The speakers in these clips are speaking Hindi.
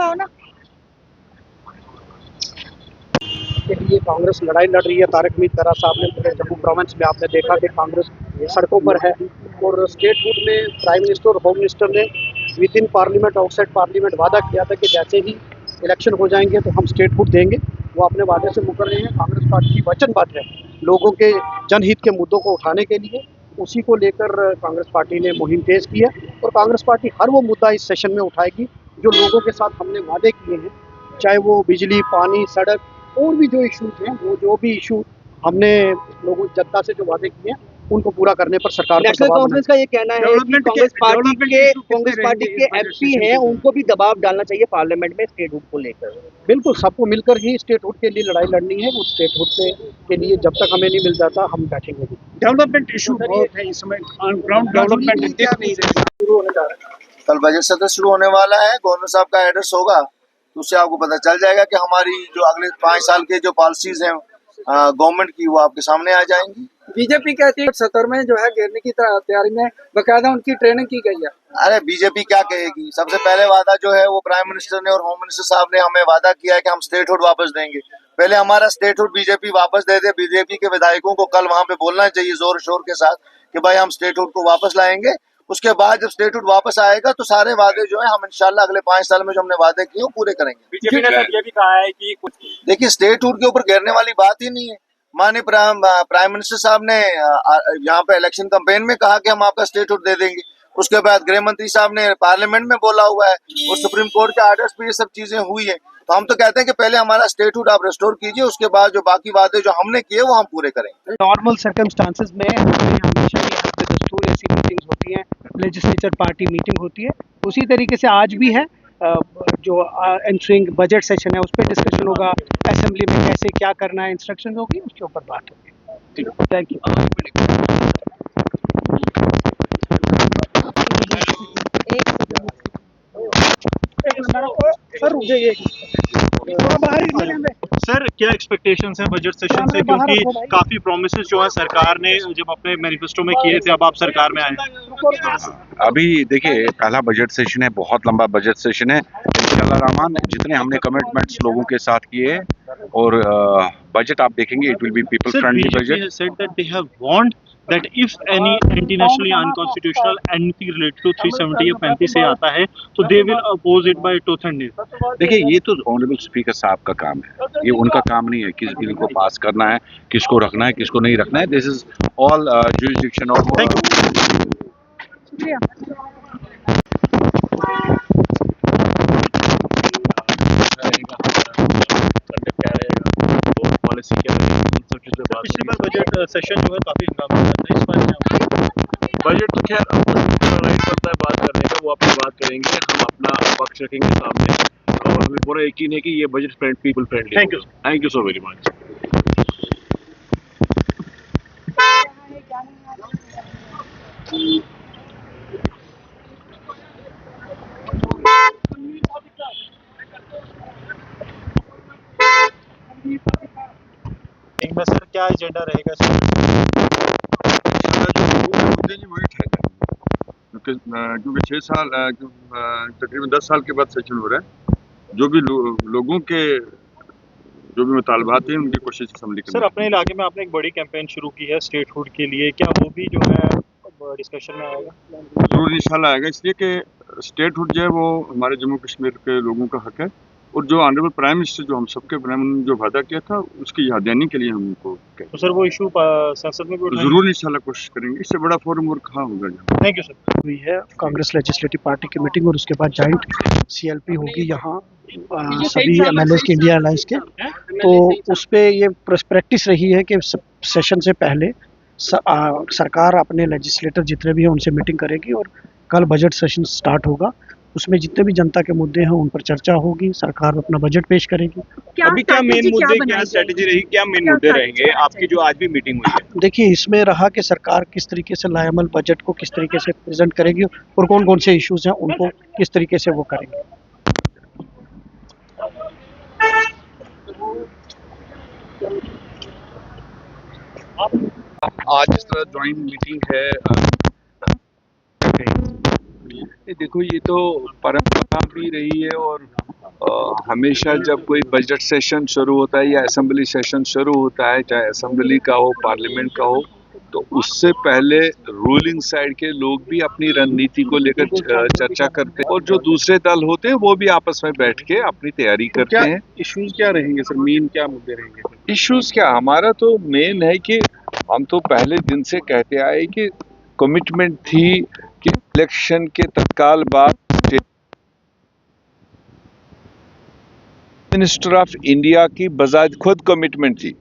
लगाओ ना। के लिए कांग्रेस लड़ाई लड़ रही है। तारक मीर साहब ने पूरे जम्मू प्रोविंस में आपने देखा कि कांग्रेस सड़कों पर है और स्टेटहुड में प्राइम मिनिस्टर और होम मिनिस्टर ने with in parliament outside parliament वादा किया था कि जैसे ही इलेक्शन हो जाएंगे तो हम स्टेटहुड देंगे। वो अपने वादे से मुकर रहे हैं। कांग्रेस पार्टी की वचनबद्ध है लोगों के जनहित के मुद्दों को उठाने के लिए। उसी को लेकर कांग्रेस पार्टी ने मुहिम तेज की है और कांग्रेस पार्टी हर वो मुद्दा इस सेशन में उठाएगी जो लोगों के साथ हमने वादे किए हैं, चाहे वो बिजली, पानी, सड़क और भी जो इशूज हैं, वो जो भी इशू हमने लोगों जनता से जो वादे किए हैं उनको पूरा करने पर सरकार को नेशनल कॉन्फ्रेंस का ये कहना है कि कांग्रेस पार्टी के एमपी हैं उनको भी दबाव डालना चाहिए पार्लियामेंट में स्टेटहुड को लेकर। बिल्कुल, सबको मिलकर ही स्टेटहुड के लिए लड़ाई लड़नी है। उस स्टेटहुड के लिए जब तक हमें नहीं मिल जाता हम बैठेंगे नहीं। डेवलपमेंट इशू बहुत है इस समय, ऑन ग्राउंड डेवलपमेंट दिख नहीं रही। शुरू होने जा रहा है। कल बजट सत्र शुरू होने वाला है। गवर्नर साहब का एड्रेस होगा तो उससे आपको पता चल जाएगा कि हमारी जो अगले 5 साल के जो पॉलिसीज हैं गवर्नमेंट की, वो आपके सामने आ जाएंगी। बीजेपी कहती है सत्र में जो है घेरने की तैयारी में बकायदा उनकी ट्रेनिंग की गई है। अरे बीजेपी क्या कहेगी? सबसे पहले वादा जो है वो प्राइम मिनिस्टर ने और होम मिनिस्टर साहब ने हमें वादा किया है कि हम स्टेटहुड वापस देंगे। पहले हमारा स्टेटहुड बीजेपी वापस दे दे। बीजेपी के विधायकों को कल वहां पे बोलना चाहिए जोर शोर के साथ कि भाई हम स्टेटहुड को वापस लाएंगे। उसके बाद जब स्टेटहुड वापस आएगा तो सारे वादे जो है हम इंशाल्लाह अगले 5 साल में जो हमने वादे किए वो पूरे करेंगे। बीजेपी ने ये भी कहा है कि कुछ देखिए, स्टेटहुड के ऊपर घेरने वाली बात ही नहीं है। माननीय प्राइम मिनिस्टर साहब ने यहाँ पे इलेक्शन कैंपेन में कहा कि हम आपका स्टेटहुड दे देंगे। उसके बाद गृह मंत्री साहब ने पार्लियामेंट में बोला हुआ है और सुप्रीम कोर्ट के आर्डर्स पे ये सब चीजें हुई है। तो हम तो कहते हैं कि पहले हमारा स्टेटहुड आप रिस्टोर कीजिए, उसके बाद जो बाकी वादे जो हमने किए वो हम पूरे करेंगे। नॉर्मल सर्कमस्टांसेस में हमेशा दस्तूर ऐसी मीटिंग्स होती हैं, लेजिस्लेचर पार्टी मीटिंग होती है, उसी तरीके से आज भी है। जो एंट्रिंग बजट सेशन है उस पर डिस्कशन होगा, असेंबली में कैसे क्या करना है इंस्ट्रक्शन होगी, उसके ऊपर बात होगी। Thank you. सर क्या एक्सपेक्टेशंस हैं बजट सेशन से, क्योंकि काफी प्रोमिसेस जो है सरकार ने जब अपने मैनिफेस्टो में किए थे, अब आप सरकार में आए। अभी देखिए पहला बजट सेशन है, बहुत लंबा बजट सेशन है। इंशाल्लाह रहमान जितने हमने कमिटमेंट्स लोगों के साथ किए और बजट आप देखेंगे it will be people friendly budget. said that they have warned that if any anti-nationally unconstitutional anything related to 370 या 35 से आता है तो they will oppose it by tooth and nail। देखिए ये तो ऑनरेबल स्पीकर साहब का काम है, ये उनका काम नहीं है किस बिल को पास करना है, किसको रखना है, किसको नहीं रखना है। This is all jurisdiction of. पिछली बार बजट सेशन जो है काफी हंगामा हुआ था, इस बार बजट तो खैर राइट करता है बात करने का, वो अपनी बात करेंगे, हम अपना पक्ष रखेंगे सामने और हमें पूरा यकीन है कि ये budget people friendly. Thank you so very much. में सर क्या एजेंडा रहेगा सर? क्योंकि 6 साल तकरीबन 10 साल के बाद सेशन हो रहा है, जो भी लोगों के जो भी मुतालबात हैं उनकी कोशिश समझ। सर अपने इलाके में आपने एक बड़ी कैंपेन शुरू की है स्टेटहुड के लिए, क्या वो भी जो है डिस्कशन में आएगा? जरूर इंशाल्लाह आएगा, इसलिए कि स्टेटहुड जो है वो हमारे जम्मू कश्मीर के लोगों का हक है और जो ऑनरेबल प्राइम मिनिस्टर जो हम सबके प्राइम मिनिस्टर जो वादा किया था उसकी याद देने के लिए हम उनको तो सर वो इशू संसद में भी जरूर इंशाल्लाह कोशिश करेंगे। इससे बड़ा फोरम और कहाँ होगा। Thank you sir. हुई है कांग्रेस लेजिस्लेटिव पार्टी की मीटिंग और उसके बाद जॉइंट सीएलपी होगी यहाँ सभी एमएलए के इंडिया अलायंस के। तो उस पर ये प्रैक्टिस रही है कि सेशन से पहले सरकार अपने लेजिस्लेटर जितने भी हैं उनसे मीटिंग करेगी और कल बजट सेशन स्टार्ट होगा। उसमें जितने भी जनता के मुद्दे हैं उन पर चर्चा होगी, सरकार अपना बजट पेश करेगी। अभी क्या मेन मुद्दे, क्या स्ट्रेटेजी रहेगी, क्या मेन मुद्दे रहेंगे आपकी जो आज भी मीटिंग हुई है? देखिए इसमें रहा कि सरकार किस तरीके से लाएमल बजट को किस तरीके से प्रेजेंट करेगी और कौन कौन से इश्यूज हैं उनको किस तरीके से वो करेंगे। आज इस तरह ज्वाइंट मीटिंग है, देखो ये तो परंपरा भी रही है और हमेशा जब कोई बजट सेशन शुरू होता है या असेंबली सेशन शुरू होता है, चाहे असेंबली का हो, पार्लियामेंट का हो, तो उससे पहले रूलिंग साइड के लोग भी अपनी रणनीति को लेकर चर्चा करते हैं और जो दूसरे दल होते हैं वो भी आपस में बैठ के अपनी तैयारी करते हैं। इश्यूज क्या रहेंगे सर, मेन क्या मुद्दे रहेंगे? इश्यूज क्या, हमारा तो मेन है कि हम तो पहले दिन से कहते आए कि कमिटमेंट थी कि इलेक्शन के तत्काल बाद मिनिस्टर ऑफ इंडिया की बजाज खुद कमिटमेंट थी।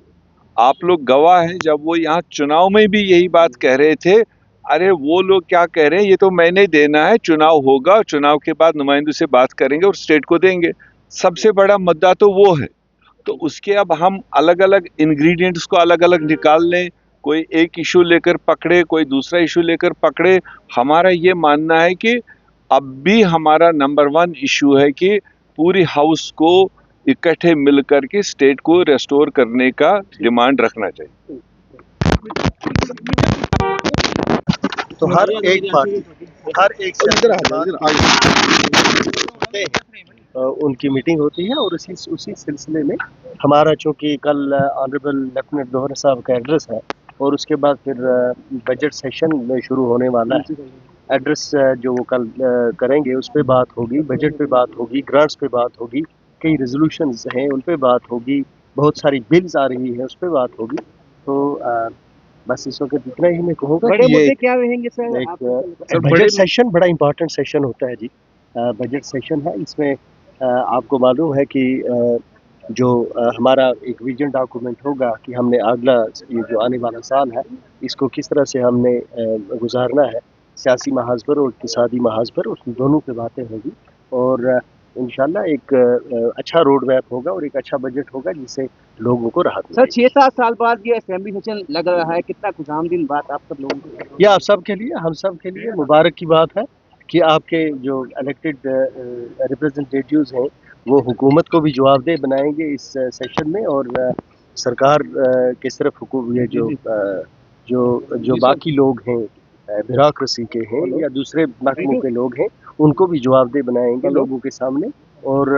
आप लोग गवाह हैं, जब वो यहाँ चुनाव में भी यही बात कह रहे थे, अरे वो लोग क्या कह रहे हैं, ये तो मैंने देना है, चुनाव होगा, चुनाव के बाद नुमाइंदों से बात करेंगे और स्टेट को देंगे। सबसे बड़ा मुद्दा तो वो है। तो उसके अब हम अलग अलग इंग्रेडिएंट्स को अलग अलग निकाल लें, कोई एक इशू लेकर पकड़े, कोई दूसरा इशू लेकर पकड़े। हमारा ये मानना है कि अब भी हमारा नंबर 1 इशू है कि पूरी हाउस को इकट्ठे मिलकर के स्टेट को रेस्टोर करने का डिमांड रखना चाहिए। तो हर एक पार्टी, हर एक उनकी मीटिंग होती है और उसी सिलसिले में हमारा, चूँकि कल ऑनरेबल लेफ्टिनेंट गवर्नर साहब का एड्रेस है और उसके बाद फिर बजट सेशन में शुरू होने वाला है। एड्रेस जो वो कल करेंगे उस पर बात होगी, बजट पे बात होगी, ग्रांट्स पे बात होगी, कई रेजोल्यूशंस हैं उन पे बात होगी, बहुत सारी बिल्स आ रही है उस पे बात होगी। तो बस इस वक्त इतना ही मैं कहूँगा कि ये क्या रहेंगे सर? एक बजट सेशन बड़ा इंपॉर्टेंट सेशन होता है जी। बजट सेशन है, इसमें आपको मालूम है कि जो हमारा एक विजन डॉक्यूमेंट होगा कि हमने अगला ये जो आने वाला साल है इसको किस तरह से हमने गुजारना है, सियासी महाज पर और इक़्तिसादी महाज पर, उस दोनों पे बातें होगी और इंशाल्लाह एक अच्छा रोड मैप होगा और एक अच्छा बजट होगा जिससे लोगों को राहत सर 6-7 साल बाद ये असेंबली सेशन लग रहा है, कितना खुशामदीन बात आप सब लोगों को। यह आप सब के लिए, हम सब के लिए मुबारक की बात है कि आपके जो इलेक्टेड रिप्रेजेंटेटिव्स हैं वो हुकूमत को भी जवाबदेह बनाएंगे इस सेशन में और सरकार के सिर्फ ये जो बाकी लोग हैं ब्यूरोक्रेसी के हैं या दूसरे महकमों के लोग हैं उनको भी जवाबदेह बनाएंगे लोगों के सामने। और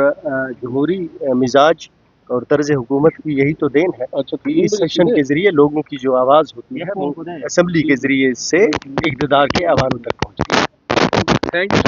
जमहूरी मिजाज और तर्ज हुकूमत की यही तो देन है। इस सेशन के जरिए लोगों की जो आवाज़ होती है वो असेंबली के जरिए से इक़्तिदार के आवाज़ों तक पहुँचती है। Thank you.